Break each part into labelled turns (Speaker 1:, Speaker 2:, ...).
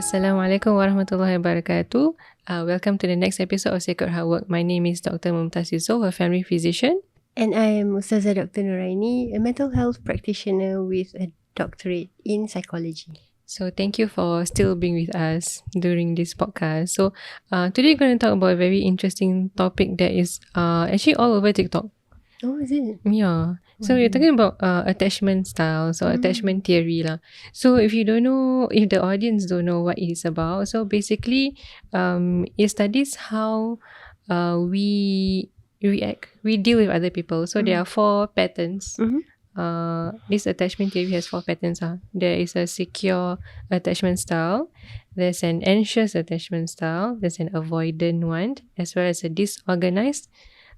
Speaker 1: Assalamualaikum warahmatullahi wabarakatuh. Welcome to the next episode of Sacred Heartwork. My name is Dr. Mumtaz Yusof, a family physician.
Speaker 2: And I am Ustazah Dr. Nuraini, a mental health practitioner with a doctorate in psychology.
Speaker 1: So thank you for still being with us during this podcast. So today we're going to talk about a very interesting topic that is actually all over TikTok.
Speaker 2: Oh, is it?
Speaker 1: Yeah. So we're talking about attachment styles or attachment theory lah. So if you don't know, if the audience don't know what it's about, so basically it studies how we react, we deal with other people. So there are 4 patterns. This attachment theory has 4 patterns. There is a secure attachment style, there's an anxious attachment style, there's an avoidant one, as well as a disorganized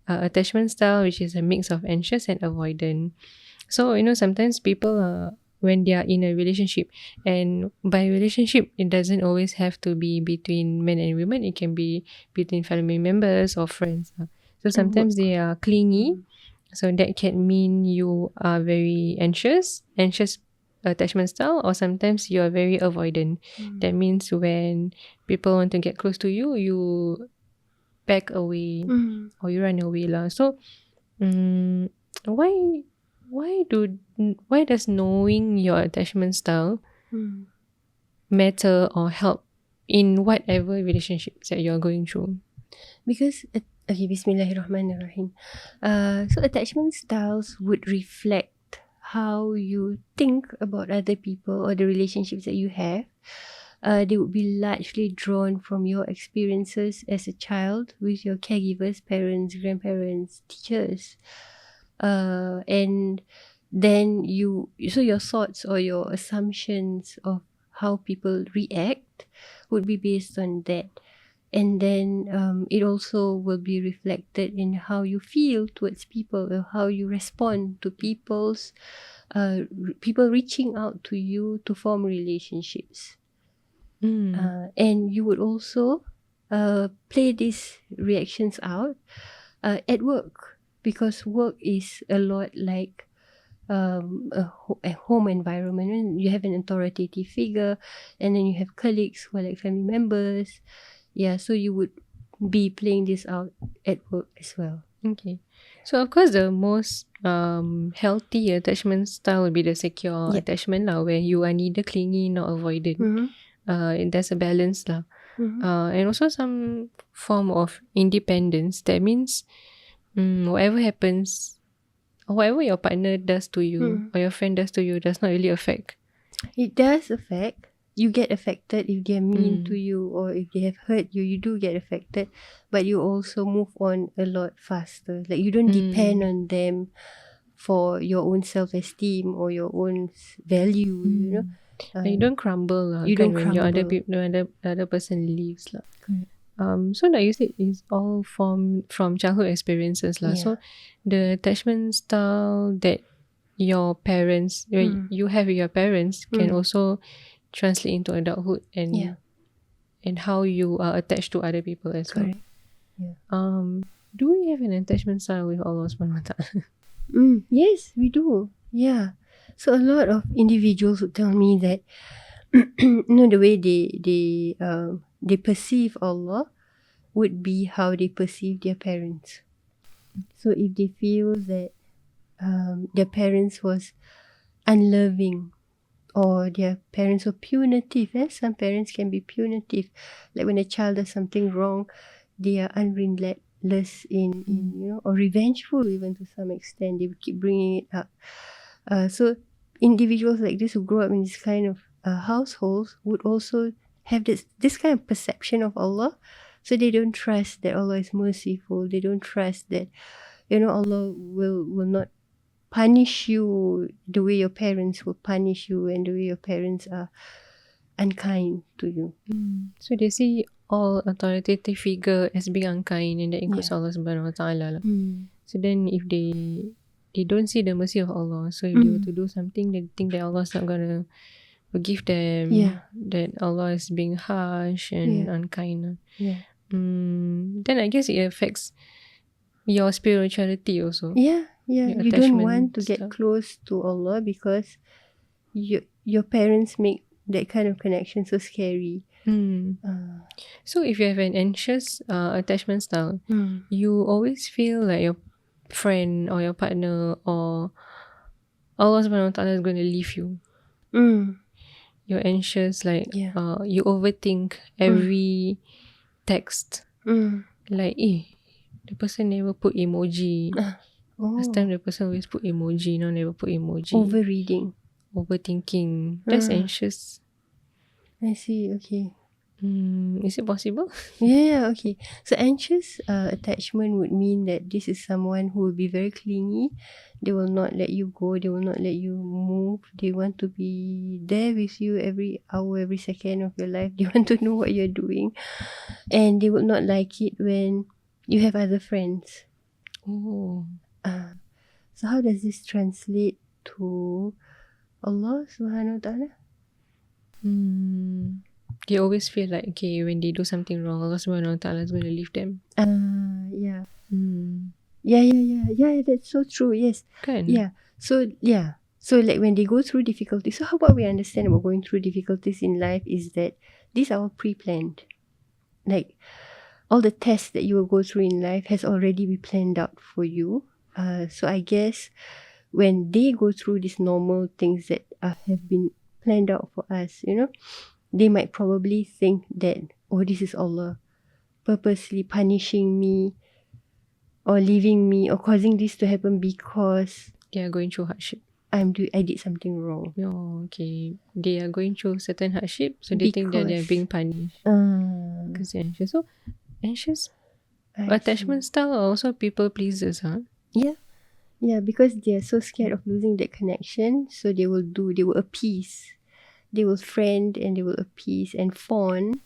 Speaker 1: attachment style, which is a mix of anxious and avoidant. So sometimes people when they are in a relationship, and by relationship it doesn't always have to be between men and women, it can be between family members or friends. So sometimes they are clingy, so that can mean you are very anxious attachment style, or sometimes you are very avoidant. That means when people want to get close to you, you back away or you run away lah. So why does knowing your attachment style matter or help in whatever relationships that you're going through?
Speaker 2: Because, okay, Bismillahirrahmanirrahim. So attachment styles would reflect how you think about other people or the relationships that you have. They would be largely drawn from your experiences as a child with your caregivers, parents, grandparents, teachers. And then so your thoughts or your assumptions of how people react would be based on that. And then it also will be reflected in how you feel towards people, or how you respond to people reaching out to you to form relationships. And you would also play these reactions out at work, because work is a lot like a home environment. You have an authoritative figure, and then you have colleagues who are like family members. Yeah, so you would be playing this out at work as well.
Speaker 1: Okay. So of course the most healthy attachment style would be the secure attachment lah, where you are neither clingy nor avoidant. There's a balance lah. And also some form of independence. That means whatever happens, or whatever your partner does to you or your friend does to you, does not really affect.
Speaker 2: It does affect. You get affected if they're mean to you, or if they have hurt you, you do get affected. But you also move on a lot faster. Like you don't depend on them for your own self-esteem or your own value, you know.
Speaker 1: You don't crumble lah,
Speaker 2: you don't
Speaker 1: when
Speaker 2: crumble.
Speaker 1: your other person leaves lah. So like you said, it's all from childhood experiences lah. So the attachment style that your parents, you have with your parents, can also translate into adulthood and how you are attached to other people as well. Do we have an attachment style with Allah subhanahu wa ta'ala?
Speaker 2: Yes, we do. Yeah. So a lot of individuals would tell me that the way they perceive Allah would be how they perceive their parents. So if they feel that their parents was unloving, or their parents were punitive, some parents can be punitive. Like when a child does something wrong, they are unrelentless in or revengeful even to some extent. They would keep bringing it up. So individuals like this who grow up in this kind of households would also have this kind of perception of Allah. So they don't trust that Allah is merciful. They don't trust that Allah will not punish you the way your parents will punish you, and the way your parents are unkind to you.
Speaker 1: So they see all authoritative figure as being unkind, and that includes Allah subhanahu wa ta'ala. So then if they don't see the mercy of Allah, so if they were to do something, they think that Allah is not going to forgive them, that Allah is being harsh and unkind. Then I guess it affects your spirituality also.
Speaker 2: You don't want to get close to Allah because your parents make that kind of connection so scary.
Speaker 1: So if you have an anxious attachment style,
Speaker 2: Mm.
Speaker 1: you always feel like your friend or your partner or Allah subhanahu wa ta'ala is going to leave you.
Speaker 2: Mm.
Speaker 1: You're anxious, like
Speaker 2: Yeah.
Speaker 1: you overthink every text.
Speaker 2: Mm.
Speaker 1: Like, the person never put emoji. Last time the person always put emoji, now never put emoji.
Speaker 2: Overreading.
Speaker 1: Overthinking. That's anxious.
Speaker 2: I see. Okay.
Speaker 1: Is it possible?
Speaker 2: Yeah, okay. So anxious attachment would mean that this is someone who will be very clingy. They will not let you go. They will not let you move. They want to be there with you every hour, every second of your life. They want to know what you're doing. And they would not like it when you have other friends.
Speaker 1: Oh.
Speaker 2: So how does this translate to Allah subhanahu wa ta'ala?
Speaker 1: They always feel like, okay, when they do something wrong, Allah subhanahu wa ta'ala is going to leave them.
Speaker 2: Yeah. Yeah, that's so true. Yes.
Speaker 1: Kan?
Speaker 2: Yeah. So like when they go through difficulties, so how what we understand about going through difficulties in life is that these are all pre-planned. Like all the tests that you will go through in life has already been planned out for you. So I guess when they go through these normal things that have been planned out for us, they might probably think that, oh, this is Allah purposely punishing me or leaving me or causing this to happen because
Speaker 1: They are going through hardship.
Speaker 2: I did something wrong.
Speaker 1: Oh, okay. They are going through certain hardship, so they think that they are being punished because they're anxious. So, anxious attachment style are also people pleasers, huh?
Speaker 2: Yeah, because they are so scared of losing that connection, so they will appease. They will friend and they will appease and fawn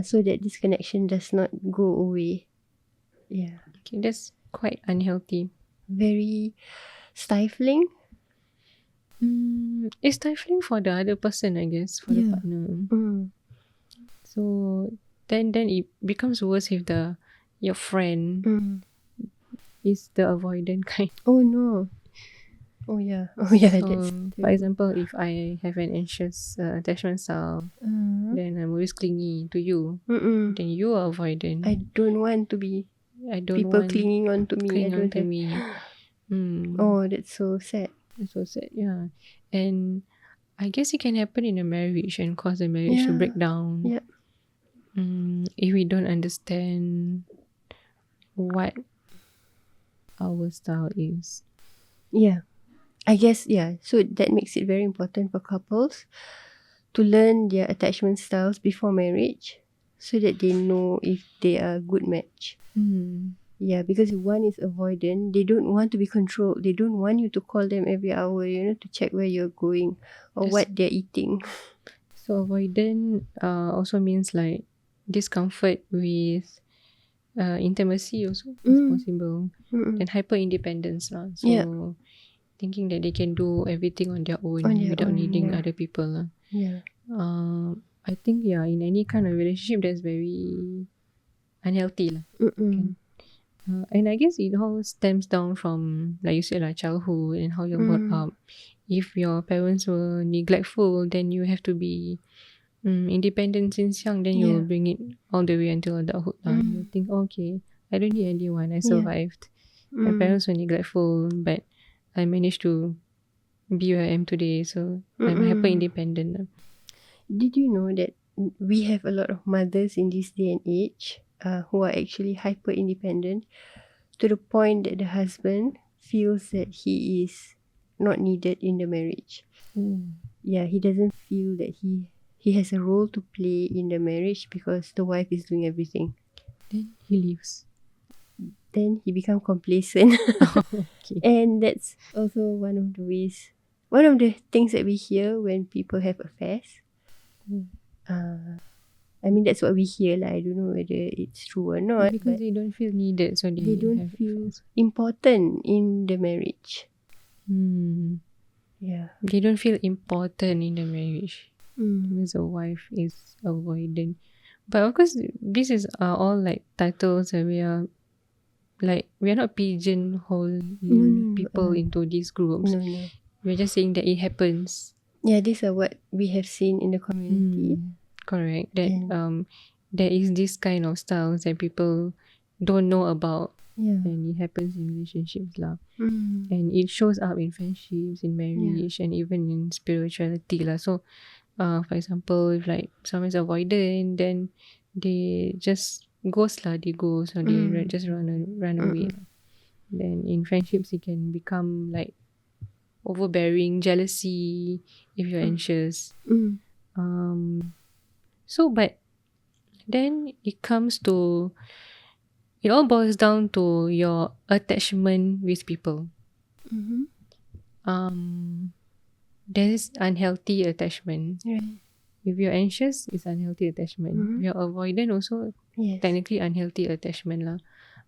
Speaker 2: so that this connection does not go away. Yeah.
Speaker 1: Okay, that's quite unhealthy.
Speaker 2: Very stifling.
Speaker 1: It's stifling for the other person, I guess, for the partner. So then it becomes worse if your friend is the avoidant kind.
Speaker 2: Oh no. Oh yeah.
Speaker 1: So, for example, if I have an anxious attachment style, then I'm always clingy to you. Then you are avoidant.
Speaker 2: I don't want to be people clinging on to me.
Speaker 1: Cling on to me.
Speaker 2: Oh, that's so sad.
Speaker 1: That's so sad, yeah. And I guess it can happen in a marriage and cause the marriage to break down.
Speaker 2: Yeah.
Speaker 1: If we don't understand what our style is.
Speaker 2: Yeah. I guess, so that makes it very important for couples to learn their attachment styles before marriage so that they know if they are a good match. Yeah, because if one is avoidant, they don't want to be controlled. They don't want you to call them every hour, to check where you're going or what they're eating.
Speaker 1: So avoidant also means like discomfort with intimacy also is possible. And hyper independence. So thinking that they can do everything on their own without needing other people.
Speaker 2: Yeah.
Speaker 1: I think in any kind of relationship that's very unhealthy. And I guess it all stems down from, like you said, childhood and how you're brought up. If your parents were neglectful, then you have to be independent since young, then you will bring it all the way until adulthood. You think, okay, I don't need anyone, I survived. My parents were neglectful, but I managed to be where I am today, so I'm hyper independent.
Speaker 2: Did you know that we have a lot of mothers in this day and age who are actually hyper independent to the point that the husband feels that he is not needed in the marriage. Yeah, he doesn't feel that he has a role to play in the marriage because the wife is doing everything.
Speaker 1: Then he leaves.
Speaker 2: Then he becomes complacent.
Speaker 1: Okay.
Speaker 2: And that's also one of the things that we hear when people have affairs. I mean, that's what we hear. I don't know whether it's true or not.
Speaker 1: Because they don't feel needed, so
Speaker 2: they don't feel important in the marriage. Yeah.
Speaker 1: They don't feel important in the marriage because the wife is avoidant. But of course, this is all like titles, and we are not pigeonholing people into these groups.
Speaker 2: No.
Speaker 1: We're just saying that it happens
Speaker 2: Yeah, these are what we have seen in the community.
Speaker 1: Correct. That
Speaker 2: And
Speaker 1: there is this kind of styles that people don't know about,
Speaker 2: yeah.
Speaker 1: and it happens in relationships lah.
Speaker 2: Mm.
Speaker 1: And it shows up in friendships, in marriage, and even in spirituality lah. So, for example, if like someone's avoidant, then they just ghost lah. They ghost, or they just run away. Lah. Then in friendships, it can become like overbearing, jealousy if you're anxious.
Speaker 2: Mm.
Speaker 1: So, but then it all boils down to your attachment with people.
Speaker 2: Mm-hmm.
Speaker 1: There is unhealthy attachment.
Speaker 2: Right.
Speaker 1: If you're anxious, it's unhealthy attachment. If you're avoidant, also
Speaker 2: Yes.
Speaker 1: technically unhealthy attachment lah.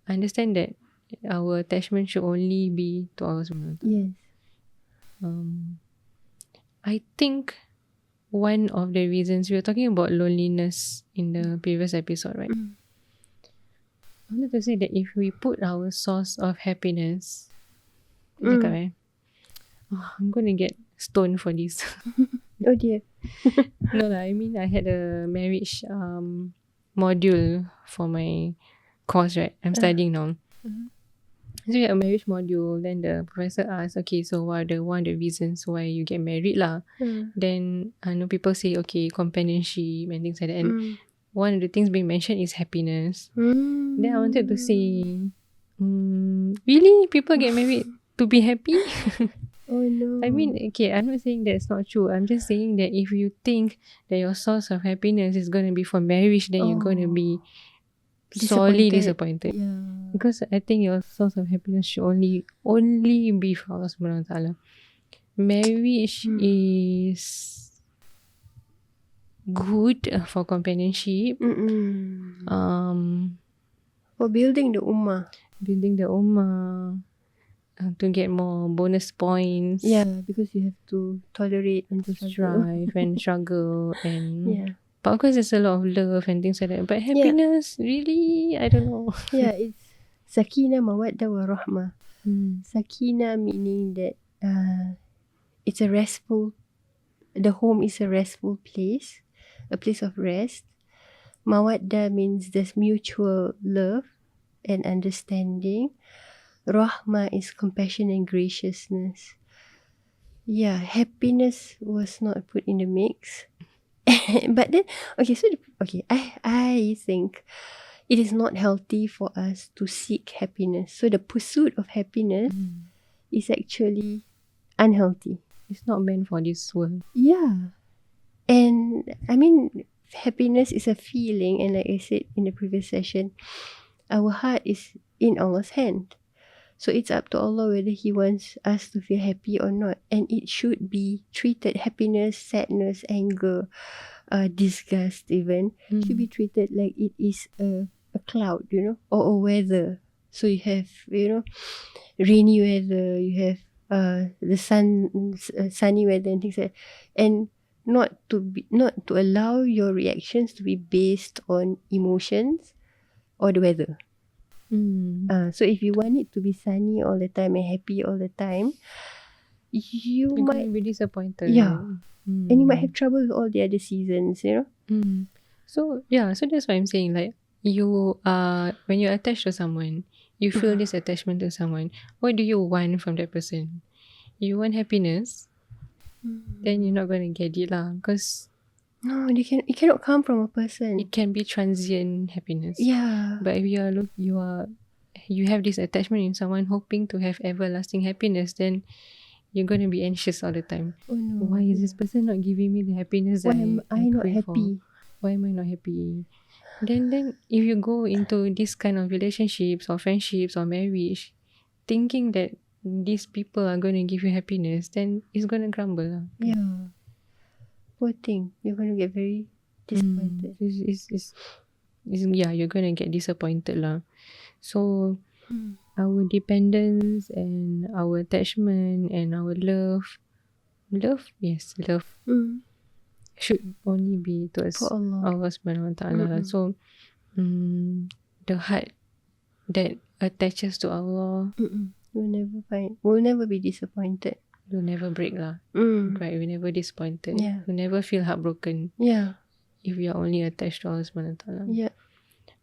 Speaker 1: I understand that our attachment should only be to our SWT.
Speaker 2: Yes.
Speaker 1: I think one of the reasons we were talking about loneliness in the previous episode, right? I wanted to say that if we put our source of happiness, I'm going to get stoned for this.
Speaker 2: Oh dear.
Speaker 1: No lah, I mean I had a marriage module for my course, right? I'm studying now. So we had a marriage module. Then the professor asked, okay, so what are one of the reasons why you get married lah? Then I know people say, okay, companionship and things like that. And one of the things being mentioned is happiness. Then I wanted to say, really? People get married to be happy?
Speaker 2: Oh no.
Speaker 1: I mean, okay, I'm not saying that's not true. I'm just saying that if you think that your source of happiness is going to be for marriage, then you're going to be sorely disappointed.
Speaker 2: Yeah.
Speaker 1: Because I think your source of happiness should only be for Allah Subhanahu Wa Taala. Marriage is good for companionship.
Speaker 2: For building the ummah.
Speaker 1: To get more bonus points.
Speaker 2: Yeah, because you have to tolerate and to
Speaker 1: strive and struggle and
Speaker 2: yeah.
Speaker 1: But of course there's a lot of love and things like that. But happiness, really, I don't know.
Speaker 2: Yeah, it's sakina mawadda wa rahmah. Sakina meaning that it's a restful, the home is a restful place, a place of rest. Mawadda means there's mutual love and understanding. Rahmah is compassion and graciousness. Yeah, happiness was not put in the mix. But then, I think it is not healthy for us to seek happiness. So the pursuit of happiness is actually unhealthy.
Speaker 1: It's not meant for this world.
Speaker 2: Yeah. And I mean, happiness is a feeling, and like I said in the previous session, our heart is in Allah's hand. So it's up to Allah whether He wants us to feel happy or not. And it should be treated, happiness, sadness, anger, disgust even, should be treated like it is a cloud, or a weather. So you have, rainy weather, you have the sunny weather and things like that. And not to allow your reactions to be based on emotions or the weather. So if you want it to be sunny all the time and happy all the time, you might
Speaker 1: be disappointed.
Speaker 2: Yeah. And you might have trouble with all the other seasons,
Speaker 1: So that's why I'm saying, like, you when you're attached to someone, you feel this attachment to someone. What do you want from that person? You want happiness, then you're not going to get it lah. Because
Speaker 2: no, it cannot come from a person.
Speaker 1: It can be transient happiness.
Speaker 2: Yeah.
Speaker 1: But if you have this attachment in someone hoping to have everlasting happiness, then you're going to be anxious all the time.
Speaker 2: Oh no.
Speaker 1: Why is this person not giving me the happiness that
Speaker 2: I not
Speaker 1: pray
Speaker 2: happy?
Speaker 1: For? Why am I not happy? Then if you go into this kind of relationships or friendships or marriage, thinking that these people are going to give you happiness, then it's going to crumble lah.
Speaker 2: Yeah. Poor thing. You're going to get very disappointed.
Speaker 1: You're going to get disappointed lah. So our dependence and our attachment and our love should only be to us, Allah Subhanahu Wa Taala. So the heart that attaches to Allah
Speaker 2: will never be disappointed.
Speaker 1: You'll never break lah. Right? You'll never disappointed.
Speaker 2: Yeah.
Speaker 1: You'll never feel heartbroken
Speaker 2: Yeah.
Speaker 1: if you're only attached to Allah Subhanahu wa Ta'ala.
Speaker 2: Yeah.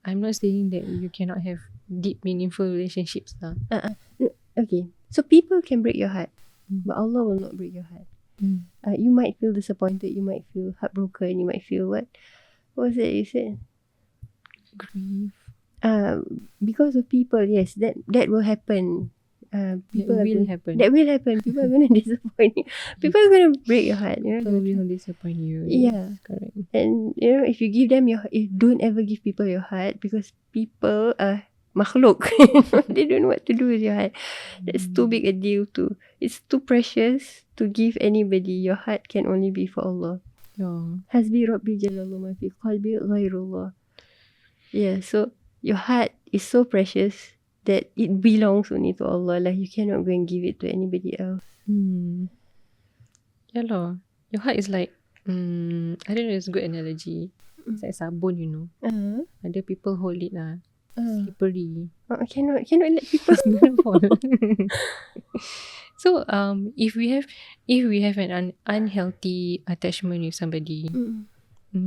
Speaker 1: I'm not saying that you cannot have deep, meaningful relationships lah.
Speaker 2: Okay. So people can break your heart, but Allah will not break your heart. You might feel disappointed. You might feel heartbroken. You might feel what was it you said?
Speaker 1: Grief.
Speaker 2: Because of people, yes, that will happen. People
Speaker 1: That will
Speaker 2: are
Speaker 1: happen.
Speaker 2: That will happen. People are going to disappoint you. People are going to break your heart. You know.
Speaker 1: People will disappoint you.
Speaker 2: Yeah.
Speaker 1: Yes, correct.
Speaker 2: And you know, if you give them don't ever give people your heart, because people are makhluk. They don't know what to do with your heart. That's too big a deal to. It's too precious to give anybody. Your heart can only be for Allah.
Speaker 1: Yeah.
Speaker 2: Hasbi Rabbi Jalallah ma fi qalbi ghairullah. Yeah, so your heart is so precious that it belongs only to Allah. Like you cannot go and give it to anybody else.
Speaker 1: Yeah lah. Your heart is like, I don't know, it's a good analogy. It's like sabun, you know. Other people hold it lah. Slippery.
Speaker 2: Cannot let people.
Speaker 1: So if we have an unhealthy attachment with somebody,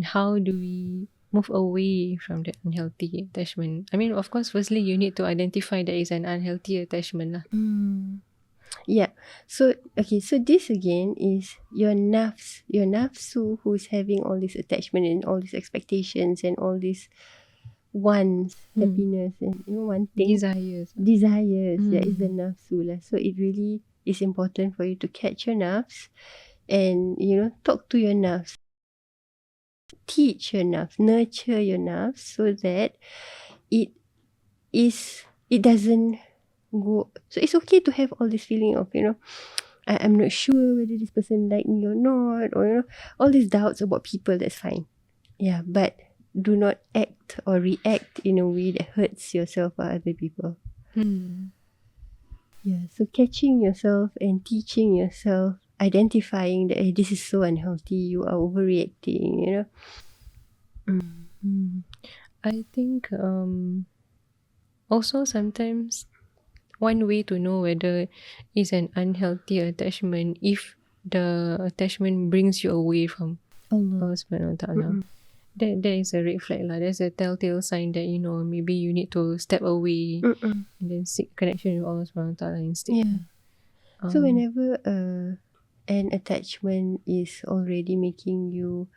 Speaker 1: how do we move away from that unhealthy attachment? I mean, of course, firstly you need to identify that is an unhealthy attachment lah.
Speaker 2: Yeah. So this again is your nafsu who's having all this attachment and all these expectations and all these wants, happiness, and one thing.
Speaker 1: Desires.
Speaker 2: Yeah, is the nafsu lah. So it really is important for you to catch your nafs and talk to your nafs, teach your nafs, nurture your nafs, so that it doesn't go. So it's okay to have all this feeling of I'm not sure whether this person like me or not, or all these doubts about people. That's fine. Yeah, but do not act or react in a way that hurts yourself or other people. Yeah, so catching yourself and teaching yourself, identifying that this is so unhealthy, you are overreacting,
Speaker 1: I think also sometimes one way to know whether it's an unhealthy attachment, if the attachment brings you away from Allah Subhanahu wa Ta'ala. That is a red flag lah. That's a telltale sign that maybe you need to step away and then seek connection with Allah Subhanahu wa Ta'ala instead.
Speaker 2: Yeah. So whenever an attachment is already making you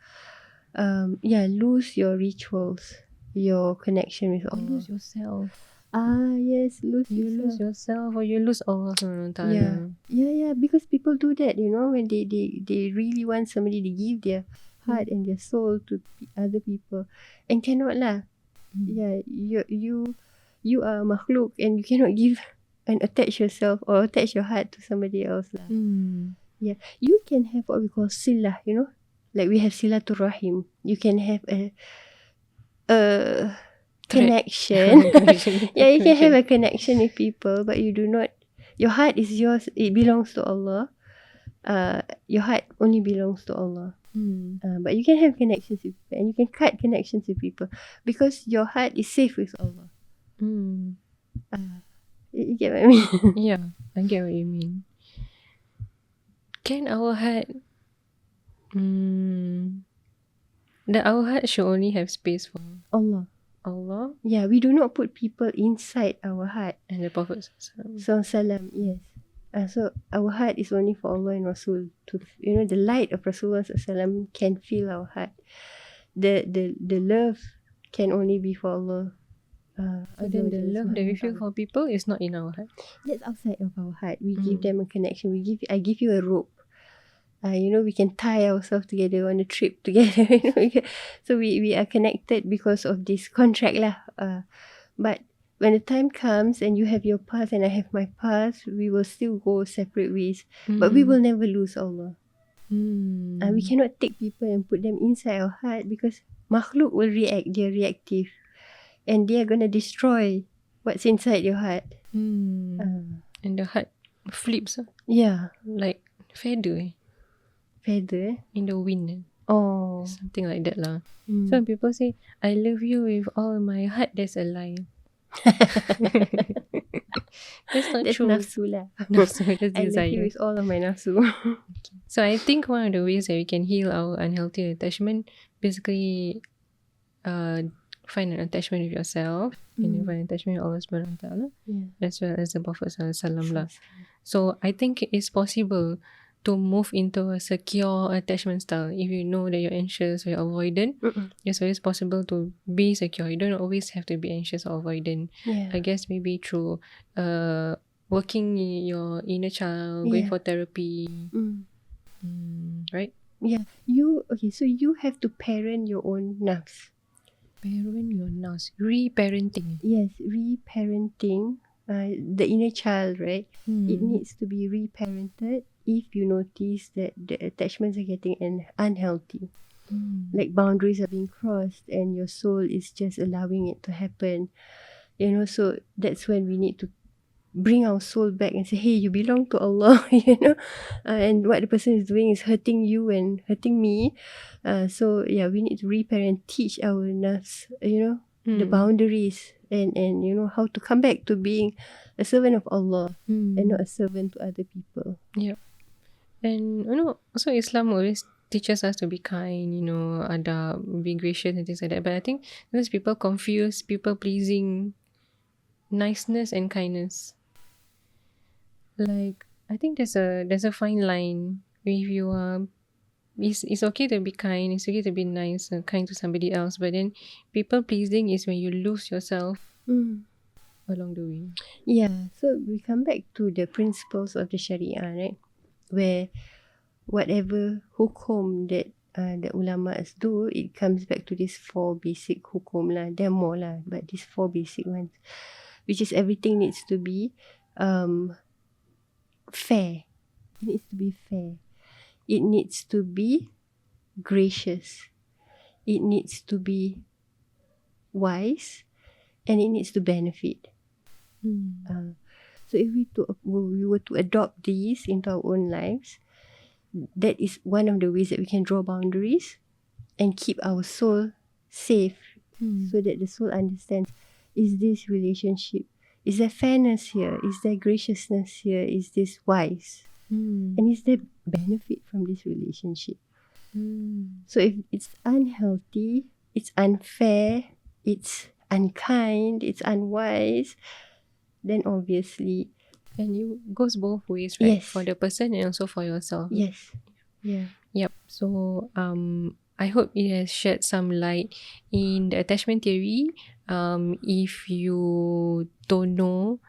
Speaker 2: lose your rituals, your connection with Allah.
Speaker 1: Lose yourself.
Speaker 2: Yes,
Speaker 1: You lose yourself or you lose Allah Subhanahu wa Ta'ala.
Speaker 2: Yeah, because people do that, when they really want somebody to give their heart and their soul to other people, and cannot lah. Yeah, you are a makhluk and you cannot give and attach yourself or attach your heart to somebody else lah. Yeah, you can have what we call silah, like we have silatul rahim. You can have a connection. Yeah, you can have a connection with people, but you do not. Your heart is yours. It belongs to Allah. Your heart only belongs to Allah. But you can have connections with people, and you can cut connections with people because your heart is safe with Allah. You get what I mean?
Speaker 1: Yeah, I get what you mean. Can our heart our heart should only have space for
Speaker 2: Allah. Yeah, we do not put people inside our heart.
Speaker 1: And the Prophet
Speaker 2: Salam, yes. So our heart is only for Allah and Rasul. To the light of Rasulullah Sallam can fill our heart. The love can only be for Allah.
Speaker 1: So then the love that we feel for people is not in our heart.
Speaker 2: That's outside of our heart. We give them a connection. I give you a rope. We can tie ourselves together on a trip together. So we are connected because of this contract lah. But when the time comes and you have your path and I have my path, we will still go separate ways. But we will never lose Allah. We cannot take people and put them inside our heart because makhluk will react. They are reactive. And they are going to destroy what's inside your heart.
Speaker 1: And the heart flips.
Speaker 2: Yeah.
Speaker 1: Like feather.
Speaker 2: Feather?
Speaker 1: In the wind.
Speaker 2: Oh.
Speaker 1: Something like that lah. Some people say, I love you with all my heart. That's a lie. That's not
Speaker 2: That's
Speaker 1: true.
Speaker 2: nafsu lah.
Speaker 1: Nafsu, that's
Speaker 2: I love you
Speaker 1: desire.
Speaker 2: with all of my nafsu.
Speaker 1: So I think one of the ways that we can heal our unhealthy attachment, basically, find an attachment with yourself, and you find an attachment with Allah Subhanahu Wa Taala,
Speaker 2: Yeah.
Speaker 1: as well as the Prophet Sallallahu Alaihi Wasallam lah. So I think it's possible to move into a secure attachment style. If you know that you're anxious or you're avoidant, it's always possible to be secure. You don't always have to be anxious or avoidant.
Speaker 2: Yeah.
Speaker 1: I guess maybe through working your inner child, going
Speaker 2: Yeah.
Speaker 1: for therapy, right?
Speaker 2: Yeah. So you have to parent your own nafs.
Speaker 1: Parent your nafs. Reparenting.
Speaker 2: Yes, reparenting the inner child, right? It needs to be reparented if you notice that the attachments are getting unhealthy. Like boundaries are being crossed and your soul is just allowing it to happen. So that's when we need to bring our soul back and say, hey, you belong to Allah, and what the person is doing is hurting you and hurting me. So yeah, we need to reparent, teach our nafs, the boundaries and how to come back to being a servant of Allah and not a servant to other people.
Speaker 1: Yeah. And also Islam always teaches us to be kind, adab, be gracious and things like that. But I think those people confuse people pleasing, niceness and kindness. Like, I think there's a fine line. If you are, it's okay to be kind, it's okay to be nice and kind to somebody else, but then people pleasing is when you lose yourself along the way.
Speaker 2: Yeah, so we come back to the principles of the Sharia, right? Where whatever hukum that the ulamas do, it comes back to these 4 basic hukum lah. There are more lah, but these 4 basic ones, which is everything needs to be fair. It needs to be fair. It needs to be gracious. It needs to be wise, and it needs to benefit. So if we were to adopt these into our own lives, that is one of the ways that we can draw boundaries and keep our soul safe, so that the soul understands, is this relationship, is there fairness here, is there graciousness here, is this wise, and is there benefit from this relationship. So if it's unhealthy, it's unfair, it's unkind, it's unwise, then obviously,
Speaker 1: And it goes both ways, right?
Speaker 2: Yes.
Speaker 1: For the person and also for yourself.
Speaker 2: yes, yeah,
Speaker 1: Yep. So I hope it has shed some light in the attachment theory. If you don't know,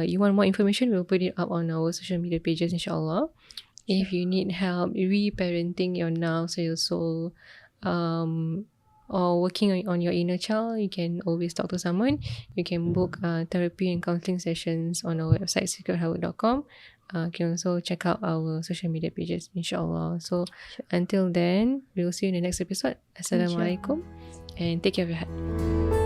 Speaker 1: you want more information, we'll put it up on our social media pages, inshallah. If you need help reparenting your nafs or your soul, or working on your inner child, you can always talk to someone. You can book therapy and counselling sessions on our website, sacredheartwork.com. You can also check out our social media pages, inshallah. So until then, we'll see you in the next episode. Assalamualaikum, and take care of your heart.